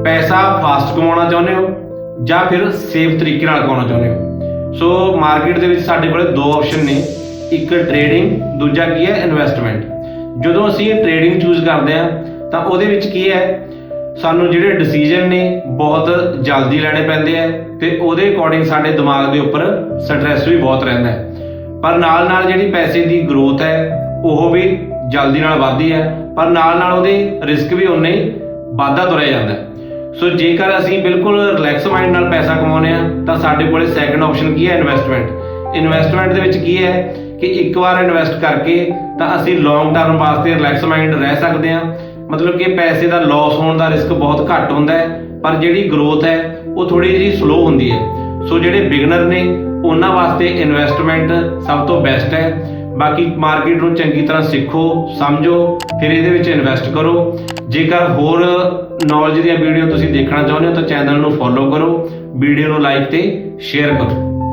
ਪੈਸਾ ਫਾਸਟ ਕਮਾਉਣਾ ਚਾਹੁੰਦੇ ਹੋ ਜਾਂ ਫਿਰ ਸੇਫ ਤਰੀਕੇ ਨਾਲ ਕਮਾਉਣਾ ਚਾਹੁੰਦੇ ਹੋ। ਸੋ ਮਾਰਕੀਟ ਦੇ ਵਿੱਚ ਸਾਡੇ ਕੋਲ ਦੋ ਆਪਸ਼ਨ ਨੇ, ਇੱਕ ਟ੍ਰੇਡਿੰਗ, ਦੂਜਾ ਕੀ ਹੈ ਇਨਵੈਸਟਮੈਂਟ। ਜਦੋਂ ਅਸੀਂ ਟ੍ਰੇਡਿੰਗ ਚੂਜ਼ ਕਰਦੇ ਹਾਂ ਤਾਂ ਉਹਦੇ ਵਿੱਚ ਕੀ ਹੈ, ਸਾਨੂੰ ਜਿਹੜੇ ਡਿਸੀਜਨ ਨੇ ਬਹੁਤ ਜਲਦੀ ਲੈਣੇ ਪੈਂਦੇ ਆ ਤੇ ਉਹਦੇ ਅਕੋਰਡਿੰਗ ਸਾਡੇ ਦਿਮਾਗ ਦੇ ਉੱਪਰ ਸਟ੍ਰੈਸ ਵੀ ਬਹੁਤ ਰਹਿੰਦਾ ਹੈ। ਪਰ ਨਾਲ ਨਾਲ ਜਿਹੜੀ ਪੈਸੇ ਦੀ ਗਰੋਥ ਹੈ ਉਹ ਵੀ ਜਲਦੀ ਨਾਲ ਵੱਧਦੀ ਹੈ, ਪਰ ਨਾਲ ਨਾਲ ਉਹਦੇ ਰਿਸਕ ਵੀ ਉਨੇ ਹੀ ਵੱਧਦਾ ਤੁਰਿਆ ਜਾਂਦਾ ਹੈ। ਸੋ ਜੇਕਰ ਅਸੀਂ ਬਿਲਕੁਲ ਰਿਲੈਕਸ ਮਾਈਂਡ ਨਾਲ ਪੈਸਾ ਕਮਾਉਂਦੇ ਆ ਤਾਂ ਸਾਡੇ ਕੋਲੇ ਸੈਕੰਡ ਆਪਸ਼ਨ ਕੀ ਹੈ, ਇਨਵੈਸਟਮੈਂਟ। ਇਨਵੈਸਟਮੈਂਟ ਦੇ ਵਿੱਚ ਕੀ ਹੈ ਕਿ ਇੱਕ ਵਾਰ ਇਨਵੈਸਟ ਕਰਕੇ ਤਾਂ ਅਸੀਂ ਲੌਂਗ ਟਰਮ ਵਾਸਤੇ ਰਿਲੈਕਸ ਮਾਈਂਡ ਰਹਿ ਸਕਦੇ ਹਾਂ। ਮਤਲਬ ਕਿ ਪੈਸੇ ਦਾ ਲਾਸ ਹੋਣ ਦਾ ਰਿਸਕ ਬਹੁਤ ਘੱਟ ਹੁੰਦਾ ਹੈ, ਪਰ ਜਿਹੜੀ ਗਰੋਥ ਹੈ ਉਹ ਥੋੜੀ ਜਿਹੀ ਸਲੋ ਹੁੰਦੀ ਹੈ। ਸੋ ਜਿਹੜੇ ਬਿਗਨਰ ਨੇ ਉਹਨਾਂ ਵਾਸਤੇ ਇਨਵੈਸਟਮੈਂਟ ਸਭ ਤੋਂ ਬੈਸਟ ਹੈ। ਬਾਕੀ ਮਾਰਕੀਟ ਨੂੰ ਚੰਗੀ ਤਰ੍ਹਾਂ ਸਿੱਖੋ, ਸਮਝੋ, ਫਿਰ ਇਹਦੇ ਵਿੱਚ ਇਨਵੈਸਟ ਕਰੋ। ਜੇਕਰ ਹੋਰ ਨੌਲੇਜ ਦੀਆਂ ਵੀਡੀਓ ਤੁਸੀਂ ਦੇਖਣਾ ਚਾਹੁੰਦੇ ਹੋ ਤਾਂ ਚੈਨਲ ਨੂੰ ਫੋਲੋ ਕਰੋ, ਵੀਡੀਓ ਨੂੰ ਲਾਈਕ ਤੇ ਸ਼ੇਅਰ ਕਰੋ।